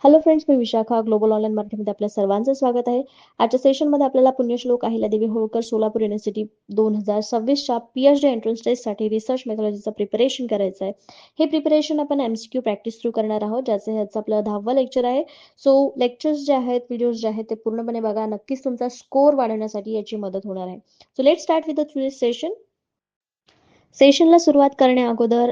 Hello friends, मी Vishakha. Global online मार्केटमध्ये आपल्या सर्वांचं स्वागत आहे. आजच्या सेशनमध्ये आपल्याला पुण्यश्लोक अहिल्यादेवी होळकर सोलापूर युनिव्हर्सिटी 2026च्या PhD एंट्रन्स टेस्टसाठी रिसर्च मेथॉलॉजीचं प्रिपरेशन करायचं आहे. हे प्रिपरेशन आपण MCQ प्रॅक्टिस थ्रू करणार आहोत, ह्याचं आपलं 10वं लेक्चर आहे. सो लेक्चर्स जे आहेत, व्हिडिओज जे आहेत ते पूर्णपणे बघा. नक्कीच तुमचा स्कोर वाढवण्यासाठी याची मदत होणार आहे. So let start with the session. सेशनला सुरुवात करण्या अगोदर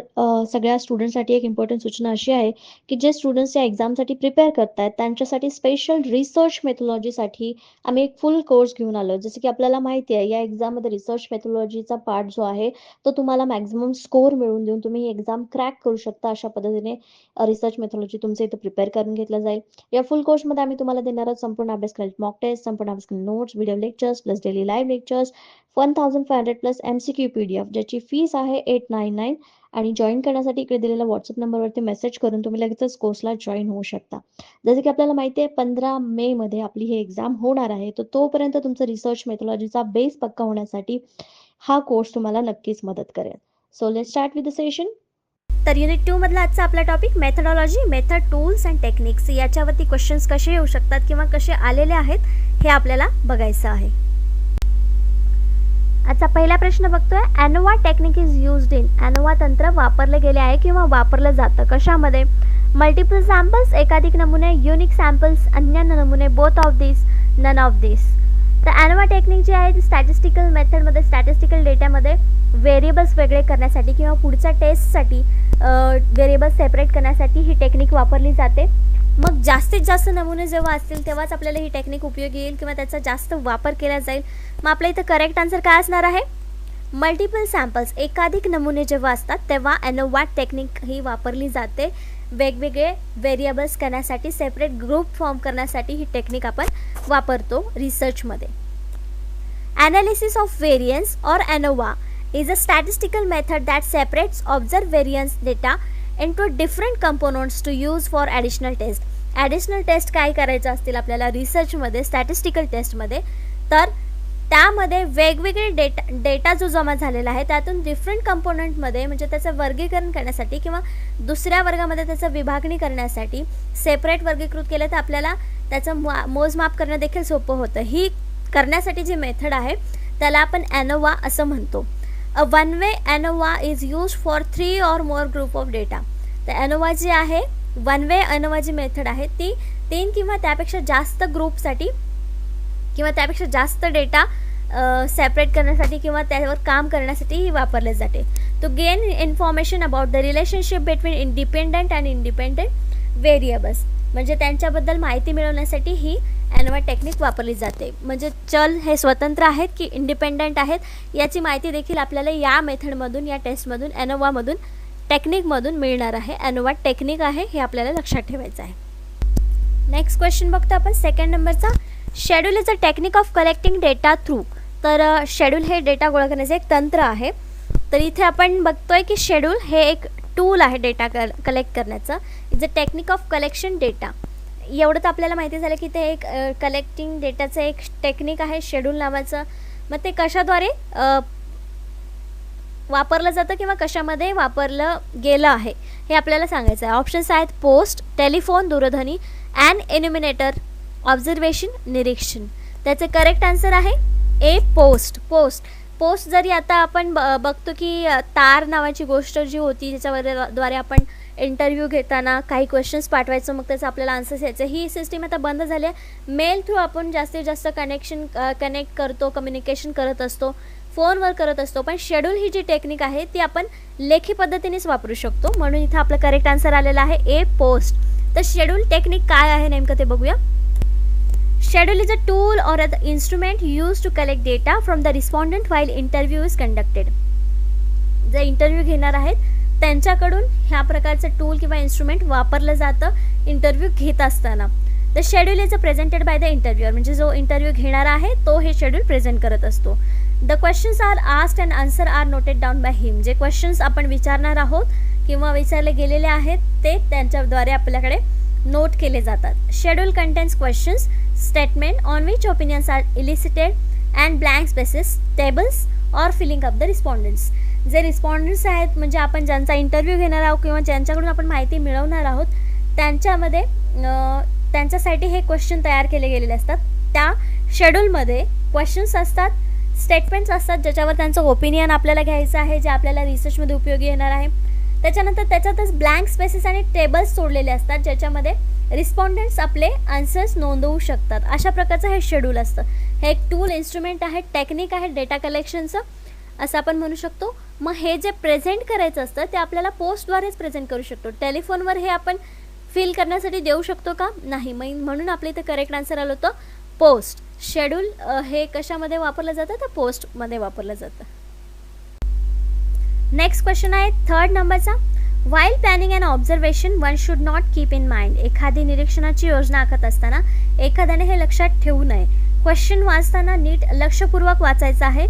सगळ्या स्टुडंटसाठी एक इम्पॉर्टंट सूचना अशी आहे की जे स्टुडंट्स या एक्झामसाठी प्रिपेअर करतायत त्यांच्यासाठी स्पेशल रिसर्च मेथॉलॉजीसाठी आम्ही एक फुल कोर्स घेऊन आलो. जसं की आपल्याला माहिती आहे, या एक्झाममध्ये रिसर्च मेथॉलॉजीचा पार्ट जो आहे तो तुम्हाला मॅक्झिमम स्कोर मिळवून देऊन तुम्ही ही एक्झाम क्रॅक करू शकता. अशा पद्धतीने रिसर्च मेथॉलॉजी तुमचं इथं प्रिपेअर करून घेतलं जाईल. या फुल कोर्समध्ये आम्ही तुम्हाला देणार आहोत संपूर्ण अभ्यासक्रम, मॉक टेस्ट, संपूर्ण अभ्यासक्रम notes, video lectures plus daily live lectures, 1500 plus MCQ PDF, ज्याची फीस आहे 899. आणि जॉईन करण्यासाठी इकडे दिलेल्या व्हॉट्सअप नंबरवरती मेसेज करून तुम्ही लगेचच कोर्सला जॉईन होऊ शकता. जसं की आपल्याला माहिती आहे 15 मे मध्ये आपली ही एक्झाम होणार आहे. तर तोपर्यंत तुमचं रिसर्च मेथॉलॉजीचा बेस पक्का होण्यासाठी हा कोर्स तुम्हाला नक्कीच मदत करेल. So let's start with the session. तर युनिट 2 मधला आजचा आपला topic methodology, method, tools and techniques. याच्यावरती क्वेश्चन्स कसे येऊ शकतात किंवा कसे आलेले आहेत हे आपल्याला बघायचं आहे. आजचा पहिला प्रश्न बघतोय, ANOVA technique is used in. ANOVA तंत्र वापरले गेले आहे किंवा वापरलं जातं कशामध्ये? मल्टिपल सॅम्पल्स, एकाधिक नमुने, युनिक सॅम्पल्स, अन्य नमुने, both of this, none of this. तर एनोवा टेक्निक जी आहे ती स्टॅटिस्टिकल मेथडमध्ये, स्टॅटिस्टिकल डेटामध्ये व्हेरिएबल्स वेगळे करण्यासाठी किंवा पुढच्या टेस्टसाठी व्हेरिएबल्स सेपरेट करण्यासाठी ही टेक्निक वापरली जाते. मग जास्तीत जास्त नमुने जेव्हा असतील तेव्हाच आपल्याला ही टेक्निक उपयोगी येईल किंवा त्याचा जास्त वापर केला जाईल. मग आपल्या इथं करेक्ट आन्सर काय असणार आहे? मल्टिपल सॅम्पल्स, एकाधिक नमुने जेव्हा असतात तेव्हा एनोवा टेक्निक ही वापरली जाते. वेगवेगळे व्हेरिएबल्स करण्यासाठी, सेपरेट ग्रुप फॉर्म करण्यासाठी ही टेक्निक आपण वापरतो रिसर्चमध्ये. Analysis of variance or ANOVA is a statistical method that separates observed variance data into different components to use for additional test. Additional test काय करायचं असतील आपल्याला रिसर्चमध्ये, स्टॅटिस्टिकल टेस्टमध्ये, तर त्यामध्ये वेगवेगळे डेटा जो जमा झालेला आहे त्यातून डिफरंट कंपोनंटमध्ये, म्हणजे त्याचं वर्गीकरण करण्यासाठी किंवा दुसऱ्या वर्गामध्ये त्याचं विभागणी करण्यासाठी सेपरेट वर्गीकृत केलं तर आपल्याला त्याचं मोजमाप करणं देखील सोपं होतं. ही करण्यासाठी जी मेथड आहे त्याला आपण एनोवा असं म्हणतो. A one-way ANOVA is used for 3 or more group of data. तर ANOVA जी आहे, वन वे ANOVA जी मेथड आहे ती 3 किंवा त्यापेक्षा जास्त ग्रुपसाठी किंवा त्यापेक्षा जास्त डेटा सेपरेट करण्यासाठी किंवा त्यावर काम करण्यासाठी ही वापरले जाते. To gain information about the relationship between independent and independent variables, म्हणजे त्यांच्याबद्दल माहिती मिळवण्यासाठी ही एनोवा टेक्निक वापरली जाते. म्हणजे चल हे स्वतंत्र आहेत की इंडिपेंडंट आहेत याची माहिती देखील आपल्याला या मेथडमधून, या टेस्टमधून, एनोवामधून, टेक्निकमधून मिळणार आहे. एनोवा टेक्निक आहे हे आपल्याला लक्षात ठेवायचं आहे. नेक्स्ट क्वेश्चन बघतो आपण सेकंड नंबरचा. Schedule is a technique of collecting data through. तर शेड्यूल हे डेटा गोळा करण्याचे एक तंत्र आहे. तर इथे आपण बघतोय की शेड्यूल हे एक टूल आहे डेटा कलेक्ट करण्याचं. Is a technique of collection data. एवढं तर आपल्याला माहिती झालं की ते एक कलेक्टिंग डेटाचं एक टेक्निक आहे शेड्यूल नावाचं. मग ते कशाद्वारे वापरलं जातं किंवा कशामध्ये वापरलं गेलं आहे हे आपल्याला सांगायचं आहे. ऑप्शन्स आहेत पोस्ट, टेलिफोन, दूरध्वनी, अँड एन्युमिनेटर, ऑब्झर्वेशन, निरीक्षण. त्याचे करेक्ट आन्सर आहे ए, पोस्ट. पोस्ट जरी आता आपण बघतो की तार नावाची गोष्ट जी होती ज्याच्याद्वारे आपण इंटरव्ह्यू घेताना काही क्वेश्चन्स पाठवायचं, मग त्याचं आपल्याला आन्सर्स यायचं, ही सिस्टीम आता बंद झाली आहे. मेल थ्रू आपण जास्तीत जास्त कनेक्ट करतो, कम्युनिकेशन करत असतो, फोनवर करत असतो. पण शेड्यूल ही जी टेक्निक आहे ती आपण लेखी पद्धतीनेच वापरू शकतो. म्हणून इथं आपलं करेक्ट आन्सर आलेला आहे ए, पोस्ट. तर शेड्यूल टेक्निक काय आहे नेमकं ते बघूया. Schedule is a tool or an instrument used to collect data from the respondent while interview is conducted. जे इंटरव्ह्यू घेणार आहेत त्यांच्याकडून ह्या प्रकारचं टूल किंवा इन्स्ट्रुमेंट वापरलं जातं इंटरव्ह्यू घेत असताना. The schedule is a presented by the इंटरव्ह्यूअर, म्हणजे जो इंटरव्ह्यू घेणार आहे तो हे शेड्यूल प्रेझेंट करत असतो. The questions are asked and answer are noted down by him. जे क्वेश्चन्स आपण विचारणार आहोत किंवा विचारले गेलेले आहेत ते त्यांच्याद्वारे आपल्याकडे नोट केले जातात. Schedule contains questions, statement on which opinions are elicited and blank spaces, tables or filling up the respondents. जे रिस्पॉन्डंट्स आहेत म्हणजे आपण ज्यांचा इंटरव्ह्यू घेणार आहोत किंवा ज्यांच्याकडून आपण माहिती मिळवणार आहोत त्यांच्यामध्ये त्यांच्यासाठी हे क्वेश्चन तयार केले गेलेले असतात. त्या शेड्यूलमध्ये क्वेश्चन्स असतात, स्टेटमेंट्स असतात, ज्याच्यावर त्यांचं ओपिनियन आपल्याला घ्यायचं आहे, जे आपल्याला रिसर्चमध्ये उपयोगी येणार आहे. त्याच्यानंतर त्याच्यातच ब्लँक स्पेसेस आणि टेबल्स सोडलेले असतात, ज्याच्यामध्ये रिस्पॉन्डंट्स आपले आन्सर्स नोंदवू शकतात. अशा प्रकारचं हे शेड्यूल असतं. हे एक टूल, इन्स्ट्रुमेंट आहे, टेक्निक आहे डेटा कलेक्शनचं, असं आपण म्हणू शकतो. मग हे जे प्रेझेंट करायचं असतं ते आपल्याला पोस्टद्वारेच प्रेझेंट करू शकतो. टेलिफोनवर हे आपण फिल करण्यासाठी देऊ शकतो का? नाही. म्हणून आपल्या इथे करेक्ट आन्सर आलं होतं पोस्ट. शेड्यूल हे कशामध्ये वापरलं जातं? तर पोस्टमध्ये वापरलं जातं. नेक्स्ट क्वेश्चन आहे 3rd नंबरचा. While planning and observation one should not keep in mind. एखादी निरीक्षणाची योजना आखत असताना एखाद्याने हे लक्षात ठेवू नये. क्वेश्चन वाचताना नीट लक्षपूर्वक वाचायचं आहे.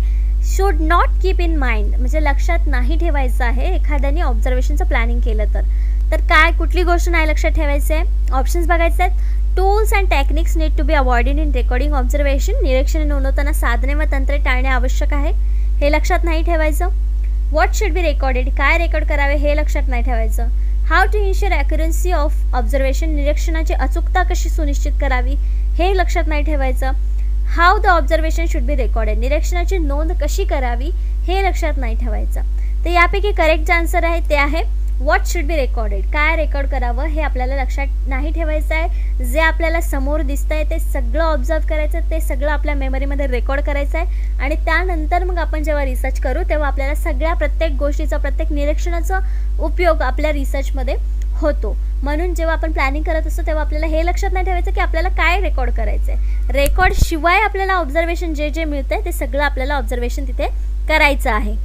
Should not keep in mind म्हणजे लक्षात नाही ठेवायचं आहे एखाद्याने ऑब्झर्वेशनचं प्लॅनिंग केलं तर काय, कुठली गोष्ट नाही लक्षात ठेवायचं आहे? ऑप्शन्स बघायचे आहेत. Tools and techniques need to be avoided in recording observation. निरीक्षणे नोंदवताना साधने व तंत्रे टाळणे आवश्यक आहे, हे लक्षात नाही ठेवायचं. व्हॉट शुड बी रेकॉर्डेड, काय रेकॉर्ड करावे हे लक्षात नाही ठेवायचं. How to ensure accuracy of observation, निरीक्षणाची अचूकता कशी सुनिश्चित करावी हे लक्षात नाही ठेवायचं. How the observation should be recorded, निरीक्षणाची नोंद कशी करावी हे लक्षात नाही ठेवायचं. तर यापैकी करेक्ट जे आन्सर आहे ते आहे व्हॉट शुड बी रेकॉर्डेड. काय रेकॉर्ड करावं हे आपल्याला लक्षात नाही ठेवायचं आहे. जे आपल्याला समोर दिसतंय ते सगळं ऑब्झर्व करायचं, ते सगळं आपल्या मेमरीमध्ये रेकॉर्ड करायचं आहे आणि त्यानंतर मग आपण जेव्हा रिसर्च करू तेव्हा आपल्याला सगळ्या प्रत्येक गोष्टीचा, प्रत्येक निरीक्षणाचा उपयोग आपल्या रिसर्चमध्ये होतो. म्हणून जेव्हा आपण प्लॅनिंग करत असतो तेव्हा आपल्याला हे लक्षात नाही ठेवायचं की आपल्याला काय रेकॉर्ड करायचं आहे. रेकॉर्ड शिवाय आपल्याला ऑब्झर्वेशन जे मिळतंय ते सगळं आपल्याला ऑब्झर्वेशन तिथे करायचं आहे.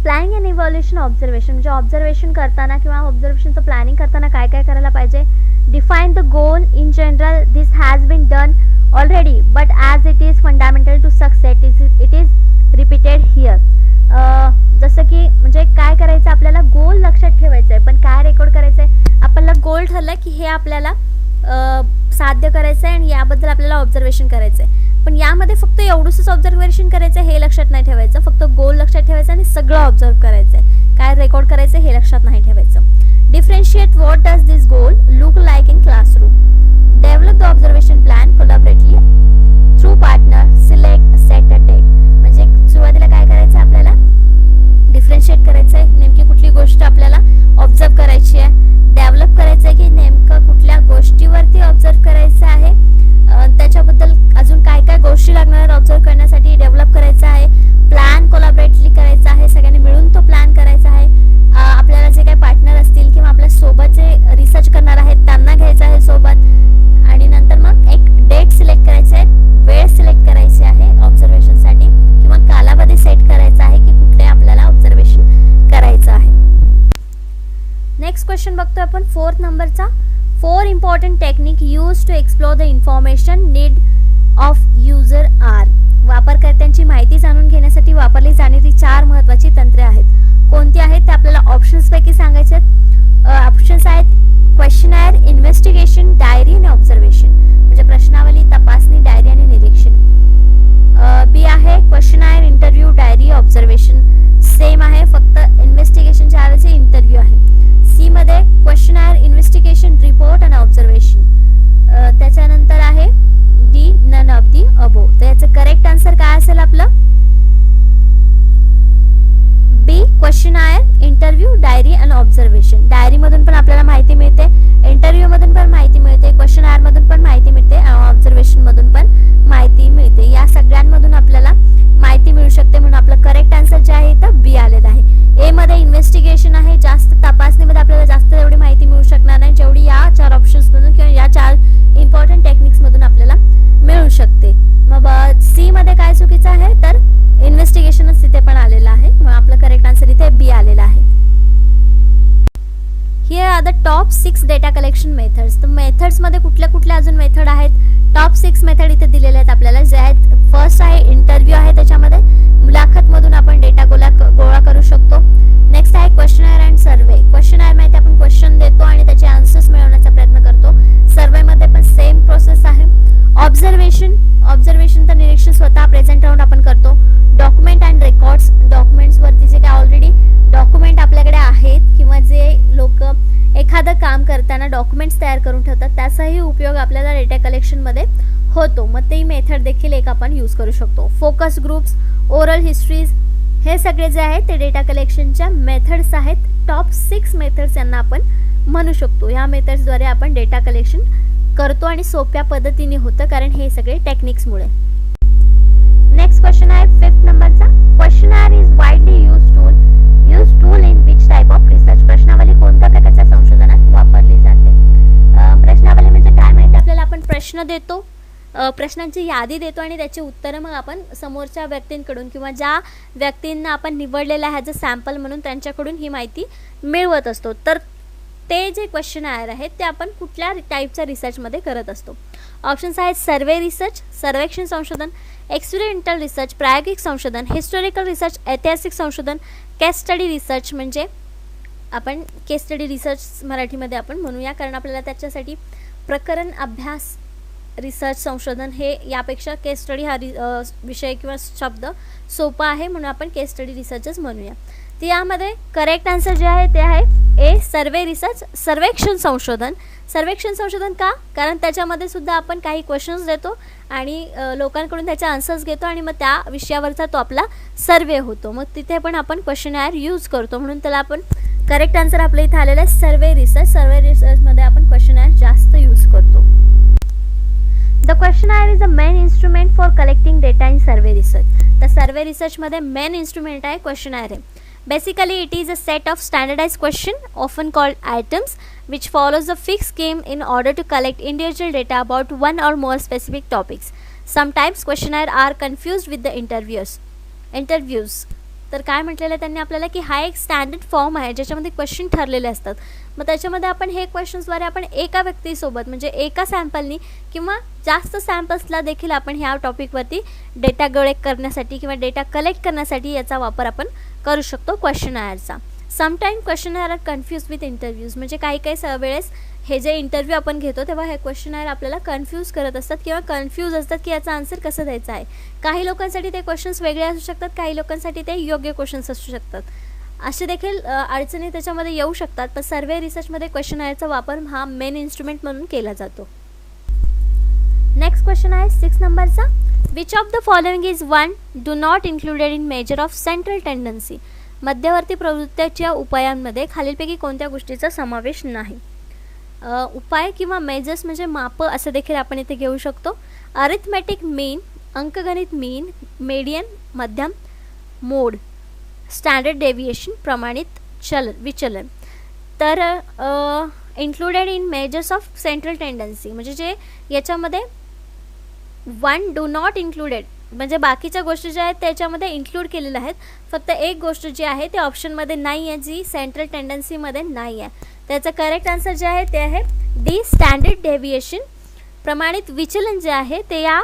प्लॅनिंग अँड इव्हॉल्युशन ऑब्झर्वेशन म्हणजे ऑब्झर्वेशन करताना किंवा ऑब्झर्वेशनचं प्लॅनिंग करताना काय काय करायला पाहिजे. Define the goal in general, this has been done already but as it is fundamental to success it is repeated here. जसं की म्हणजे काय करायचं, आपल्याला गोल लक्षात ठेवायचं आहे पण काय रेकॉर्ड करायचं आहे. आपल्याला गोल ठरलं की हे आपल्याला साध्य करायचं आहे आणि याबद्दल आपल्याला ऑब्झर्वेशन करायचं आहे, पण यामध्ये फक्त एवढंच ऑब्झर्वेशन करायचं आहे हे लक्षात नाही ठेवायचं. फक्त गोल लक्षात ठेवायचं आणि सगळं ऑब्झर्व करायचं आहे. काय रेकॉर्ड करायचं हे लक्षात नाही ठेवायचं. Differentiate what does this goal look like in classroom. Develop the observation plan collaboratively through partner, select, set a date. म्हणजे सुरुवातीला काय करायचं आपल्याला डिफरेन्शिएट करायचं आहे, नेमकी कुठली गोष्ट आपल्याला ऑब्झर्व करायची आहे. डेव्हलप करायचं आहे की नेमकं कुठल्या गोष्टीवरती ऑब्झर्व करायचं आहे, त्याच्याबद्दल अजून काय काय गोष्टी लागणार आहेत ऑब्झर्व करण्यासाठी डेव्हलप करायचं आहे. प्लॅन कोलॅबरेटली करायचा आहे, सगळ्यांनी मिळून तो प्लॅन करायचा आहे. आपल्याला जे काही पार्टनर असतील किंवा आपल्या सोबत जे रिसर्च करणार आहेत त्यांना घ्यायचं आहे सोबत आणि नंतर मग एक डेट सिलेक्ट करायचं आहे, वेळ सिलेक्ट करायची आहे ऑब्झर्वेशनसाठी किंवा कालावधी सेट करायचा आहे की कुठले आपल्याला ऑब्झर्वेशन करायचं आहे. नेक्स्ट क्वेश्चन बघतोय आपण 4th नंबरचा. 4 important technique used to explore the information need of user are. वापरकर्त्यांची माहिती जाणून घेण्यासाठी वापरली जाणारी 4 महत्त्वाची तंत्रे आहेत. कोणती आहेत ते आपल्याला ऑप्शन्स पैकी सांगायचे आहेत. ऑप्शन्स आहेत क्वेश्चनायर, इन्व्हेस्टिगेशन, डायरी आणि ऑब्झर्वेशन. म्हणजे प्रश्नावली, तपासणी, डायरी आणि निरीक्षण. बी आहे questionnaire, interview, diary, observation. Same आहे, फक्त इन्व्हेस्टिगेशनच्या ऐवजी इंटरव्ह्यू आहे. सी मध्ये क्वेश्चनायर, इन्व्हेस्टिगेशन, रिपोर्ट आणि ऑब्झर्वेशन. त्याच्यानंतर आहे डी नन ऑफ दी अबो. तर याचं करेक्ट आन्सर काय असेल आपलं बी क्वेश्चनायर, इंटरव्ह्यू, डायरी आणि ऑब्झर्वेशन. डायरी मधून पण आपल्याला माहिती मिळते, इंटरव्ह्यू मधून पण माहिती मिळते, क्वेश्चनायर मधून पण माहिती मिळते, ऑब्झर्वेशन मधून पण माहिती मिळते. या सगळ्यांमधून आपल्याला माहिती मिळू शकते म्हणून आपलं करेक्ट आन्सर जे आहे तर बी आलेलं आहे. ए मध्ये इन्व्हेस्टिगेशन आहे, जास्त तपासणीमध्ये आपल्याला जास्त एवढी माहिती मिळू शकणार नाही जेवढी या 4 ऑप्शन्स मधून किंवा या 4 इम्पॉर्टंट टेक्निक्स मधून आपल्याला मिळू शकते. मग सी मध्ये काय चुकीचं आहे तर इन्व्हेस्टिगेशनच तिथे पण आलेलं आहे, मग आपलं करेक्ट आन्सर इथे बी आलेला आहे. Here are the top 6 data collection methods. तर मेथड्स मध्ये कुठल्या कुठल्या अजून मेथड आहेत, टॉप 6 मेथड इथे दिलेले आहेत आपल्याला, जे आहेत फर्स्ट आहे इंटरव्ह्यू आहे, त्याच्यामध्ये मुलाखत मधून आपण डेटा गोळा करू शकतो. नेक्स्ट आहे क्वेश्चनायर अँड सर्वे. क्वेश्चनायर मध्ये आपण क्वेश्चन देतो आणि त्याचे आन्सर्स मिळवण्याचा प्रयत्न करतो. सर्वे मध्ये पण सेम प्रोसेस आहे. ऑब्झर्वेशन तर निरीक्षण स्वतः प्रेझेंट राहून आपण करतो. डॉक्युमेंट अँड रेकॉर्ड्स, डॉक्युमेंट्स वरती जे काय ऑलरेडी डॉक्युमेंट आपल्याकडे आहेत किंवा जे लोक एखादं काम करताना डॉक्युमेंट्स तयार करून ठेवतात असतात त्याचाही उपयोग आपल्याला डेटा कलेक्शनमध्ये होतो. मग ती मेथड देखील एक आपण यूज करू शकतो. फोकस ग्रुप्स, ओरल हिस्ट्रीज हे सगळे जे आहेत ते डेटा कलेक्शनच्या मेथड्स आहेत. टॉप 6 मेथड्स यांना आपण म्हणू शकतो. या मेथड्सद्वारे आपण डेटा कलेक्शन करतो आणि सोप्या पद्धतीने होतं, कारण हे सगळे टेक्निक्समुळे. नेक्स्ट क्वेश्चन आहे 5th नंबरचा. Questionnaire is widely used tool in which type of research. प्रश्नावली कोणत्या प्रकारच्या संशोधनात वापरली जाते. प्रश्नावली म्हणजे काय माहिती आपल्याला. आपण प्रश्न देतो, प्रश्नांची यादी देतो आणि त्याची उत्तरं मग आपण समोरच्या व्यक्तींकडून किंवा ज्या व्यक्तींना आपण निवडलेला आहे ॲज अ सॅम्पल म्हणून त्यांच्याकडून ही माहिती मिळवत असतो. तर ते जे क्वेश्चनर आहेत ते आपण कुठल्या टाईपच्या रिसर्चमध्ये करत असतो. ऑप्शन्स आहेत सर्वे रिसर्च, सर्वेक्षण संशोधन, एक्सपेरिमेंटल रिसर्च, प्रायोगिक संशोधन, हिस्टोरिकल रिसर्च, ऐतिहासिक संशोधन, केस स्टडी रिसर्च. म्हणजे आपण केस स्टडी रिसर्च मराठीमध्ये आपण म्हणूया, कारण आपल्याला त्याच्यासाठी प्रकरण अभ्यास रिसर्च संशोधन हे यापेक्षा केस स्टडी हा विषय किंवा शब्द सोपा आहे म्हणून आपण केस स्टडी रिसर्चच म्हणूया. तर यामध्ये करेक्ट आन्सर जे आहे ते आहे ए सर्वे रिसर्च, सर्वेक्षण संशोधन. सर्वेक्षण संशोधन का? कारण त्याच्यामध्ये सुद्धा आपण काही क्वेश्चन्स देतो आणि लोकांकडून त्याचे आन्सर्स घेतो आणि मग त्या विषयावरचा तो आपला सर्वे होतो. मग तिथे पण आपण क्वेश्चनर यूज करतो म्हणून त्याला आपण करेक्ट आन्सर आपल्या इथे आलेला आहे सर्वे रिसर्च. सर्वे रिसर्चमध्ये आपण क्वेश्चनर जास्त यूज करतो. The questionnaire is the main instrument for collecting data in survey research. तर सर्वे रिसर्चमध्ये मेन इन्स्ट्रुमेंट आहे क्वेश्चनर आहे. Basically, it is a set of standardized question, often called items, which follows a fixed scheme in order to collect individual data about one or more specific topics. Sometimes questionnaires are confused with the interviews. तर काय म्हटलेलं आहे त्यांनी आपल्याला की हा एक standard form आहे ज्याच्यामध्ये क्वेश्चन ठरलेले असतात. मग त्याच्यामध्ये आपण हे क्वेश्चन्सद्वारे आपण एका व्यक्तीसोबत म्हणजे एका सॅम्पलनी किंवा जास्त सॅम्पल्सला देखील आपण ह्या टॉपिकवरती डेटा कलेक्ट करण्यासाठी किंवा डेटा कलेक्ट करण्यासाठी याचा वापर आपण करू शकतो क्वेश्चनरचा. Sometime questionnaire are confuse with interviews. म्हणजे काही वेळेस हे जे इंटरव्ह्यू आपण घेतो तेव्हा हे क्वेश्चनर आपल्याला कन्फ्यूज करत असतात किंवा कन्फ्यूज असतात की याचा आन्सर कसं द्यायचा आहे. काही लोकांसाठी ते क्वेश्चन्स वेगळे असू शकतात, काही लोकांसाठी ते योग्य क्वेश्चन्स असू शकतात. असे देखील अडचणी त्याच्यामध्ये येऊ शकतात. पण सर्वे रिसर्चमध्ये क्वेश्चनरचा वापर हा मेन इन्स्ट्रुमेंट म्हणून केला जातो. नेक्स्ट क्वेश्चन आहे 6 नंबरचा. Which of the following is one do not included in measure of central tendency. मध्यवर्ती प्रवृत्तीच्या उपायांमध्ये खालीलपैकी कोणत्या गोष्टीचा समावेश नाही. उपाय किंवा मेजर्स म्हणजे माप असं देखील आपण इथे घेऊ शकतो. अरिथमेटिक मीन, अंकगणित मीन, मीडियन मध्यम, मोड, स्टँडर्ड डेव्हिएशन, प्रमाणित विचलन. तर included in measures of central tendency म्हणजे जे याच्यामध्ये वन डू नॉट इन्क्लुडेड म्हणजे बाकीच्या गोष्टी ज्या आहेत त्याच्यामध्ये इन्क्लूड केलेल्या आहेत. फक्त एक गोष्ट जी आहे ते ऑप्शनमध्ये नाही आहे, जी सेंट्रल टेंडन्सीमध्ये नाही आहे. त्याचं करेक्ट आन्सर जे आहे ते आहे डी स्टँडर्ड डेव्हिएशन. प्रमाणित विचलन जे आहे ते या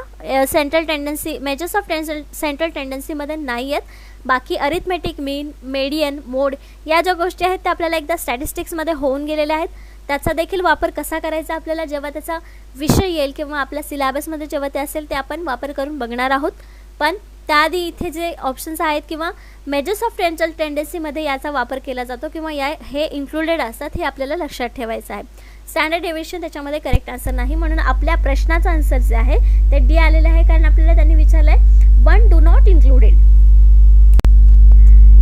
central tendency measures of central टेंडन्सीमध्ये नाही आहेत. बाकी अरिथमेटिक मीन, मेडियन, मोड या ज्या गोष्टी आहेत त्या आपल्याला एकदा स्टॅटिस्टिक्समध्ये होऊन गेलेल्या आहेत. त्याचा देखील वापर कसा करायचा आपल्याला जेव्हा त्याचा विषय येईल किंवा आपल्या सिलेबसमध्ये जेव्हा ते असेल ते आपण वापर करून बघणार आहोत. पण त्याआधी इथे जे ऑप्शन्स आहेत किंवा मेजर्स ऑफ सेंट्रल टेंडन्सीमध्ये याचा वापर केला जातो किंवा हे इन्क्लुडेड असतात हे आपल्याला लक्षात ठेवायचं आहे. स्टँडर्ड डेव्हिएशन त्याच्यामध्ये करेक्ट आन्सर नाही म्हणून आपल्या प्रश्नाचा आन्सर जे आहे ते डी आलेलं आहे, कारण आपल्याला त्यांनी विचारलं आहे one do not included.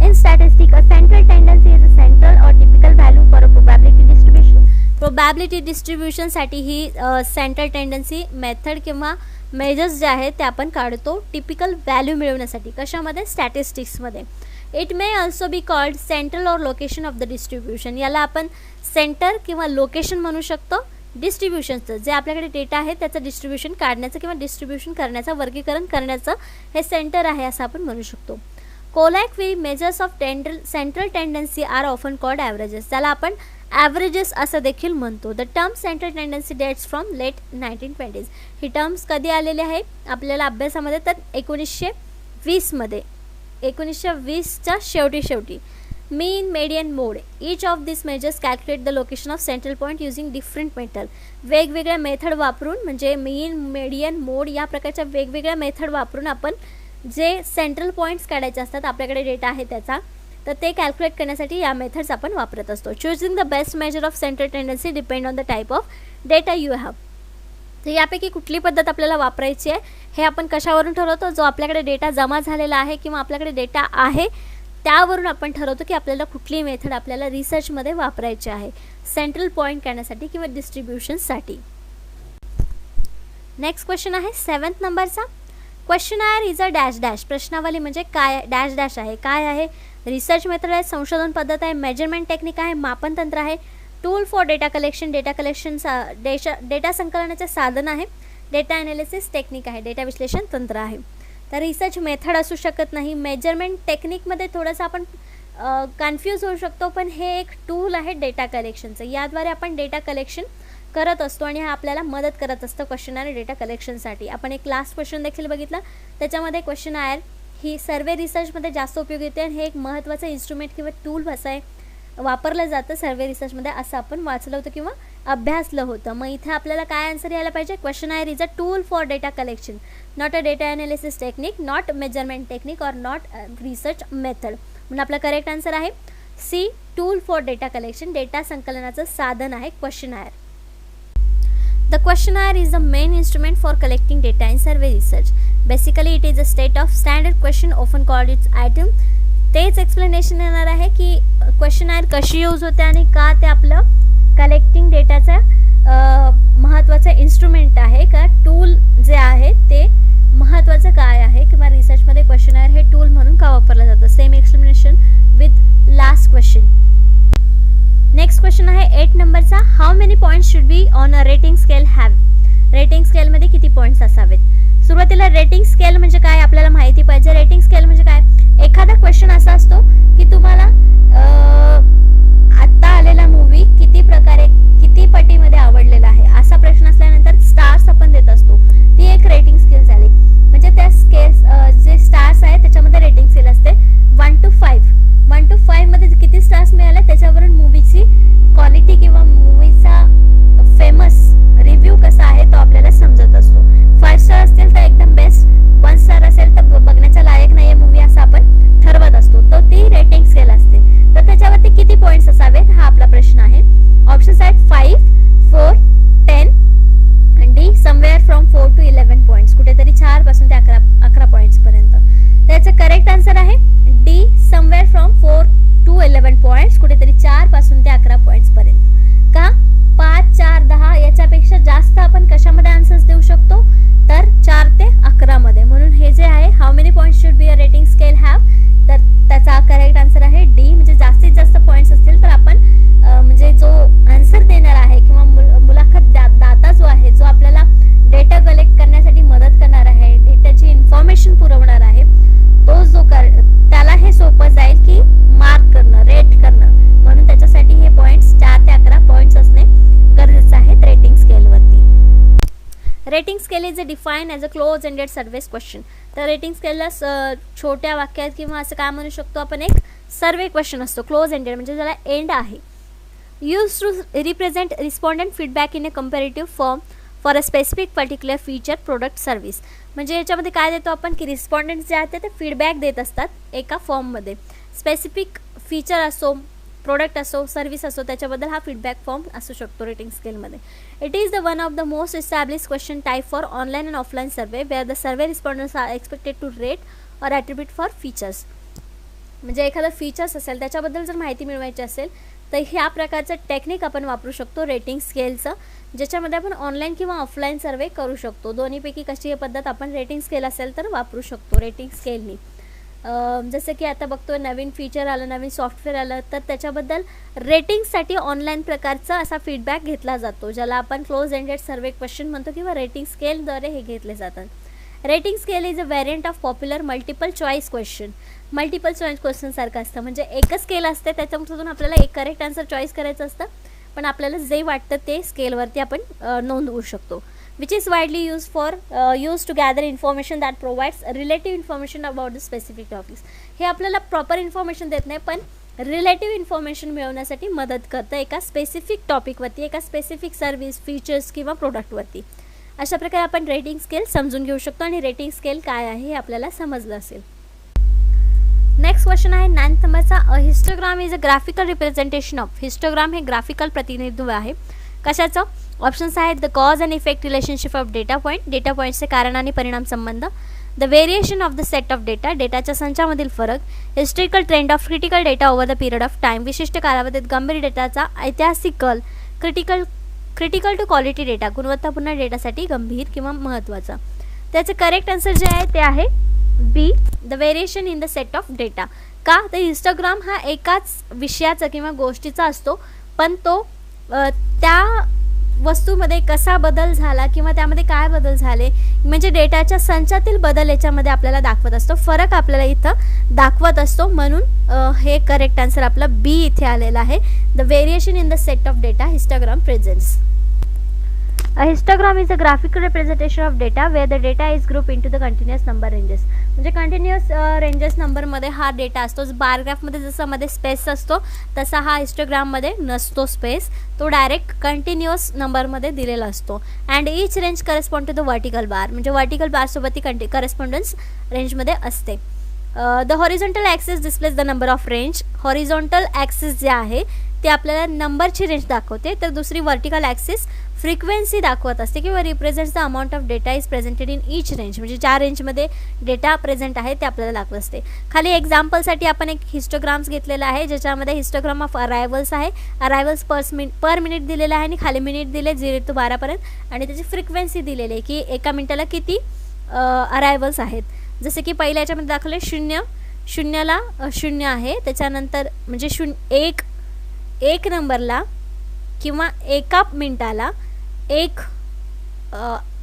In statistics, a central tendency is a central or typical value for a probability distribution. Probability distribution साठी ही सेंट्रल टेंडन्सी मेथड किंवा मेजर्स जे आहेत ते आपण काढतो टिपिकल व्हॅल्यू मिळवण्यासाठी. कशामध्ये? स्टॅटिस्टिक्समध्ये. It may also be called central or location of the distribution. याला आपण सेंटर किंवा लोकेशन म्हणू शकतो. डिस्ट्रीब्युशनचं जे आपल्याकडे डेटा आहे त्याचं डिस्ट्रीब्युशन काढण्याचं किंवा डिस्ट्रीब्युशन करण्याचं वर्गीकरण करण्याचं हे सेंटर आहे असं आपण म्हणू शकतो. Colloquially, measures of central tendency are often called averages. त्याला आपण averages असं देखील म्हणतो. The term central tendency dates from late 1920s. He terms कधी आलेली आहे आपल्याला अभ्यासामध्ये तर 1920मध्ये 1920च्या शेवटी. Mean, median, mode. Each of these measures calculate the location of central point using different method. वेगवेगळ्या मेथड वापरून म्हणजे मीन, मेडियन, मोड या प्रकारच्या वेगवेगळ्या मेथड वापरून आपण जे सेंट्रल पॉईंट्स काढायचे असतात आपल्याकडे डेटा आहे त्याचा तर ते कॅल्क्युलेट करण्यासाठी या मेथड्स आपण वापरत असतो. Choosing the best measure of centre tendency depend on the type of data you have. तर यापैकी कुठली पद्धत आपल्याला वापरायची आहे हे आपण कशावरून ठरवतो? जो आपल्याकडे डेटा जमा झालेला आहे किंवा आपल्याकडे डेटा आहे त्यावरून आपण ठरवतो की आपल्याला कुठली मेथड आपल्याला रिसर्चमध्ये वापरायची आहे, सेंट्रल पॉईंट करण्यासाठी किंवा डिस्ट्रीब्युशनसाठी. नेक्स्ट क्वेश्चन आहे 7th नंबरचा. Questionnaire is a dash dash. प्रश्नावली म्हणजे काय? डॅश डॅश आहे. काय आहे? रिसर्च मेथड आहे, संशोधन पद्धत आहे, मेजरमेंट टेक्निक आहे, मापन तंत्र आहे, tool for data collection, data संकलनाचे साधन आहे, डेटा ॲनालिसिस टेक्निक आहे, डेटा विश्लेषण तंत्र आहे. तर रिसर्च मेथड असू शकत नाही. मेजरमेंट टेक्निकमध्ये थोडंसं आपण कन्फ्यूज होऊ शकतो, पण हे एक टूल आहे डेटा कलेक्शनचं. याद्वारे आपण डेटा कलेक्शन करत असतो आणि हा आपल्याला मदत करत असतं क्वेश्चनायर डेटा कलेक्शनसाठी. आपण एक लास्ट क्वेश्चन देखील बघितला, त्याच्यामध्ये क्वेश्चनायर ही सर्वे रिसर्चमध्ये जास्त उपयोगी येते आणि हे एक महत्त्वाचं इन्स्ट्रुमेंट किंवा टूल असं आहे, वापरलं जातं सर्वे रिसर्चमध्ये, असं आपण वाचलं होतं किंवा अभ्यासलं होतं. मग इथे आपल्याला काय आन्सर यायला पाहिजे? Questionnaire is a tool for data collection, not a data analysis technique, not measurement technique और नॉट रिसर्च मेथड. म्हणून आपला करेक्ट आन्सर आहे C, tool for data collection, data संकलनाचं साधन आहे questionnaire. The questionnaire is the main instrument for collecting data in survey research. Basically, it is a state of standard question, often called its item. तेच explanation येणार आहे की questionnaire कशी use होते आणि का ते आपलं कलेक्टिंग डेटाचं महत्त्वाचं इन्स्ट्रुमेंट आहे, का टूल जे आहे ते महत्त्वाचं काय आहे किंवा रिसर्चमध्ये क्वेश्चनायर हे टूल म्हणून का वापरलं जातं. Same explanation with last question. Next question आहे 8 नंबरचा. How many points should be on a rating scale have. Rating स्केलमध्ये किती पॉईंट्स असावेत? सुरुवातीला रेटिंग स्केल म्हणजे काय आपल्याला माहिती पाहिजे. रेटिंग स्केल म्हणजे काय? एखादा क्वेश्चन असा असतो की तुम्हाला आत्ता आलेला मूवी किती प्रकारे किती पटीमध्ये आवडलेला आहे असा प्रश्न असल्यानंतर स्टार्स आपण देत असतो. ती एक रेटिंग स्केल झाली. म्हणजे त्या स्केल्स जे स्टार्स आहे त्याच्यामध्ये रेटिंग स्केल असते 1 to 5. 1 to 5 मध्ये किती स्टार्स मिळाले त्याच्यावरून मूवीची क्वालिटी किंवा मूवीचा फेमस रिव्ह्यू कसा आहे तो आपल्याला समजत असतो. 5 स्टार असतील तर एकदम बेस्ट, 1 स्टार असेल तर बघण्याच्या लायक नाही आहे मूवी असं आपण ठरवत असतो. तो ती रेटिंग स्केल असते. तर त्याच्यावरती किती पॉईंट्स असावेत हा आपला प्रश्न आहे. ऑप्शन्स आहेत 5, 4, 10 आणि D somewhere from 4 to 11 points. कुठेतरी 4 पासून ते 11 पॉईंट्स पर्यंत. त्याचं करेक्ट आन्सर आहे D, somewhere from 4 to 11 points. कुठेतरी 4 पासून ते 11 पॉईंट्स पर्यंत. का 5, 4, 10 याच्यापेक्षा जास्त आपण कशामध्ये आन्सर्स देऊ शकतो? तर 4 ते 11 मध्ये. म्हणून हे जे आहे how many points should be a rating scale have, तर त्याचा करेक्ट आन्सर आहे डी. म्हणजे जास्तीत जास्त पॉईंट्स असतील तर आपण म्हणजे जो आन्सर देणार आहे किंवा मुलाखत दाता जो आहे, जो आपल्याला डेटा कलेक्ट करण्यासाठी मदत करणार आहे, डेटाची इन्फॉर्मेशन पुरवणार आहे, तो जो त्याला हे सोपं जाईल की मार्क करणं, रेट करणं. म्हणून त्याच्यासाठी हे पॉईंट्स 4 ते 11 पॉईंट्स असणे गरजेचं आहे रेटिंग स्केलवरती. Rating scale is define as a close ended surveys question. तर रेटिंग स्केलला छोट्या वाक्यात किंवा असं काय म्हणू शकतो आपण, एक सर्वे क्वेश्चन असतो. क्लोज एंडेड म्हणजे ज्याला एंड आहे. Use to represent respondent feedback in a comparative form for a specific particular feature, product, service. म्हणजे याच्यामध्ये काय देतो आपण की रिस्पॉन्डंट जे आहेत ते फीडबॅक देत असतात एका फॉर्ममध्ये. स्पेसिफिक फीचर असो, प्रोडक्ट असो, सर्व्हिस असो, त्याच्याबद्दल हा फीडबॅक फॉर्म असू शकतो रेटिंग स्केलमध्ये. It is the one of the most establish question type for online and offline survey where the survey responders are expected to rate or attribute for features. म्हणजे एखादा features असेल त्याच्याबद्दल जर माहिती मिळवायची असेल तर ह्या प्रकारचं टेक्निक आपण वापरू शकतो रेटिंग स्केलचं, ज्याच्यामध्ये आपण ऑनलाईन किंवा ऑफलाईन सर्वे करू शकतो. दोन्हीपैकी कशी ही पद्धत आपण रेटिंग स्केल असेल तर वापरू शकतो रेटिंग स्केलनी. जसं की आता बघतो नवीन फीचर आलं, नवीन सॉफ्टवेअर आलं, तर त्याच्याबद्दल रेटिंगसाठी ऑनलाईन प्रकारचा असा फीडबॅक घेतला जातो, ज्याला आपण क्लोज एंडेड सर्वे क्वेश्चन म्हणतो किंवा रेटिंग स्केलद्वारे हे घेतले जातात. Rating scale is a variant of popular multiple choice question. Multiple choice question सारखं असतं. म्हणजे एकच स्केल असते, त्याच्यामधून आपल्याला एक करेक्ट आन्सर चॉईस करायचं असतं, पण आपल्याला जे वाटतं ते स्केलवरती आपण नोंदवू शकतो. which is widely used to gather information that provides relative information about the specific topics. हे आपल्याला प्रॉपर इन्फॉर्मेशन देत नाही, पण रिलेटिव्ह इन्फॉर्मेशन मिळवण्यासाठी मदत करतं एका स्पेसिफिक टॉपिकवरती, एका स्पेसिफिक सर्व्हिस, फीचर्स किंवा प्रोडक्टवरती. अशा प्रकारे आपण रेटिंग स्केल समजून घेऊ शकतो आणि रेटिंग स्केल काय आहे हे आपल्याला समजलं असेल. नेक्स्ट क्वेश्चन आहे 9th नंबरचा. Histogram is a graphical representation of. Histogram हे ग्राफिकल प्रतिनिधित्व आहे कशाचं? ऑप्शन्स आहेत the cause and effect relationship of data point. Data पॉईंटचे कारण आणि परिणाम संबंध. The variation of the set of data. डेटाच्या संचामधील फरक. Historical trend of critical data over the period of time. विशिष्ट कालावधीत गंभीर डेटाचा ऐतिहासिक कल. Critical to quality data. गुणवत्तापूर्ण डेटासाठी गंभीर किंवा महत्त्वाचा. त्याचे करेक्ट आन्सर जे आहे ते आहे be, the variation in the set of data. का? तर हिस्टोग्राम हा एकाच विषयाचा किंवा गोष्टीचा असतो, पण तो त्या वस्तूमध्ये कसा बदल झाला किंवा त्यामध्ये काय बदल झाले म्हणजे डेटाच्या संचातील बदल याच्यामध्ये आपल्याला दाखवत असतो. फरक आपल्याला इथं दाखवत असतो. म्हणून हे करेक्ट आन्सर आपलं बी इथे आलेलं आहे. The variation in the set of data histogram presents. A histogram is a graphical representation of data where the data is grouped into the continuous number ranges. म्हणजे कंटिन्युअस रेंजेस नंबरमध्ये हा data असतो. बार ग्राफमध्ये जसं मध्ये स्पेस असतो तसा हा हिस्टोग्राममध्ये नसतो स्पेस. तो डायरेक्ट कंटिन्युअस नंबरमध्ये दिलेला असतो. And each range correspond to the vertical bar. म्हणजे वर्टिकल बारसोबत ती करस्पॉन्डन्स रेंजमध्ये असते. The horizontal axis displays the number of range. Horizontal axis जे आहे ते आपल्याला नंबरची रेंज दाखवते, तर दुसरी वर्टिकल ॲक्सिस फ्रिक्वेन्सी दाखवत असते किंवा represents the amount of data is presented in each range. म्हणजे ज्या रेंजमध्ये डेटा प्रेझेंट आहे ते आपल्याला दाखवत असते. खाली एक्झाम्पलसाठी आपण एक हिस्टोग्राम्स घेतलेला आहे ज्याच्यामध्ये हिस्टोग्राम ऑफ अरायवल्स आहे. अरायवल्स पर मिनिट दिलेला आहे आणि खाली मिनिट दिले 0 ते 12 पर्यंत आणि त्याची फ्रिक्वेन्सी दिलेली आहे की एका मिनिटाला किती अरायवल्स आहेत. जसे की पहिल्या याच्यामध्ये दाखवले 0ला 0 आहे. त्याच्यानंतर म्हणजे 1 नंबरला किंवा एका मिनिटाला 1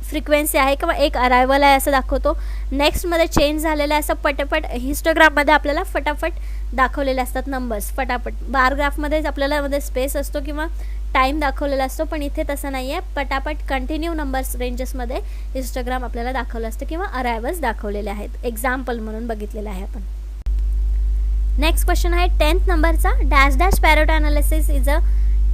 फ्रिक्वेन्सी आहे किंवा 1 अरायवल आहे असं दाखवतो. नेक्स्टमध्ये चेंज झालेलं आहे असं पटापट हिस्टोग्राफमध्ये आपल्याला फटाफट दाखवलेले असतात नंबर्स फटाफट. बार ग्राफमध्येच आपल्याला मध्ये स्पेस असतो किंवा टाईम दाखवलेला असतो, पण इथे तसं नाही आहे. पटापट कंटिन्यू नंबर्स रेंजेसमध्ये हिस्टोग्राम आपल्याला दाखवलं असतं किंवा अरायवल्स दाखवलेले आहेत. एक्झाम्पल म्हणून बघितलेलं आहे आपण. नेक्स्ट क्वेश्चन आहे 10th नंबरचा. Dash Pareto analysis is a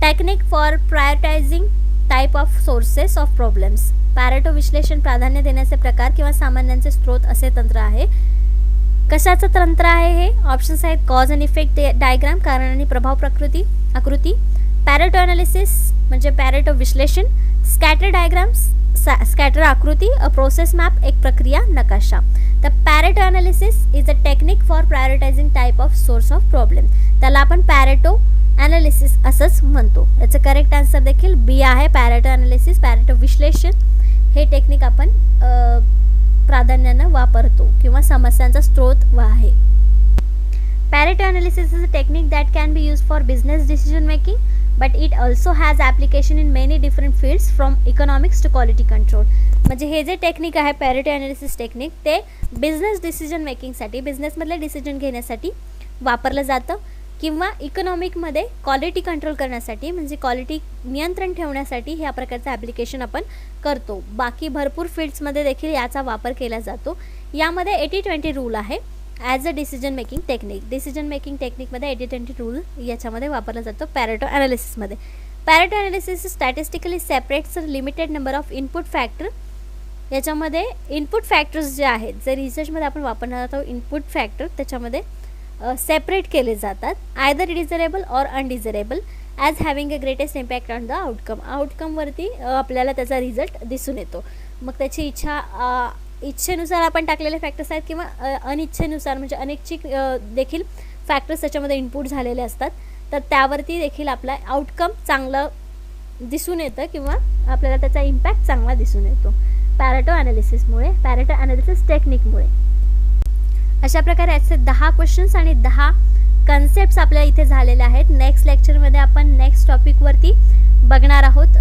technique for prioritising type of sources of problems. Pareto विश्लेषण प्राधान्य देण्याचे प्रकार किंवा सामान्यांचे स्रोत असे तंत्र आहे. कशाचं तंत्र आहे हे? ऑप्शन्स आहेत कॉज अँड इफेक्ट डायग्राम, कारण आणि प्रभाव आकृती. पॅरेटो अनालिसिस म्हणजे पॅरेटो विश्लेषण. स्कॅटर डायग्राम्स, स्कॅटर आकृती. अ प्रोसेस मॅप, एक प्रक्रिया नकाशा. The Pareto analysis is a technique for prioritising type of source of problem. त्याला आपण पॅरेटो अनालिसिस असंच म्हणतो. याचं करेक्ट आन्सर देखील बी आहे. पॅरेटो अनालिसिस, पॅरेटो विश्लेषण हे टेक्निक आपण प्राधान्यानं वापरतो किंवा समस्यांचा स्रोत आहे. Pareto analysis is a technique that can be use for business decision making, but it also has application in many different fields from economics to quality control. म्हणजे हे जे टेक्निक आहे पॅरेटो अनालिसिस टेक्निक ते business decision मेकिंगसाठी, बिझनेसमधले decision घेण्यासाठी वापरलं जातं किंवा इकॉनॉमिकमध्ये क्वालिटी कंट्रोल करण्यासाठी म्हणजे क्वालिटी नियंत्रण ठेवण्यासाठी ह्या प्रकारचं ॲप्लिकेशन आपण करतो. बाकी भरपूर फील्ड्समध्ये देखील याचा वापर केला जातो. यामध्ये 80-20 रूल आहे as a decision making technique. Decision making टेक्निकमध्ये 80-20 रूल याच्यामध्ये वापरला जातो पॅरेटो ॲनालिसिसमध्ये. Pareto analysis statistically separates limited number of input factor. याच्यामध्ये इनपुट फॅक्टर्स जे आहेत जे रिसर्चमध्ये आपण वापरणार आहोत इनपुट फॅक्टर त्याच्यामध्ये सेपरेट केले जातात. Either desirable or undesirable as having a greatest impact on the outcome. आउटकमवरती आपल्याला त्याचा रिझल्ट दिसून येतो. मग त्याची इच्छेनुसार आपण टाकलेले फॅक्टर्स आहेत किंवा अनिच्छेनुसार म्हणजे अनैच्छिक देखील फॅक्टर्स त्याच्यामध्ये इनपुट झालेले असतात, तर त्यावरती देखील आपला आउटकम चांगलं दिसून येतं किंवा आपल्याला त्याचा इम्पॅक्ट चांगला दिसून येतो पॅरेटो ॲनालिसिसमुळे, पॅरेटो ॲनालिसिस टेक्निकमुळे. अशा प्रकारे याचे 10 क्वेश्चन्स आणि 10 कन्सेप्ट्स आपल्या इथे झालेले आहेत. नेक्स्ट लेक्चरमध्ये आपण नेक्स्ट टॉपिकवरती बघणार आहोत.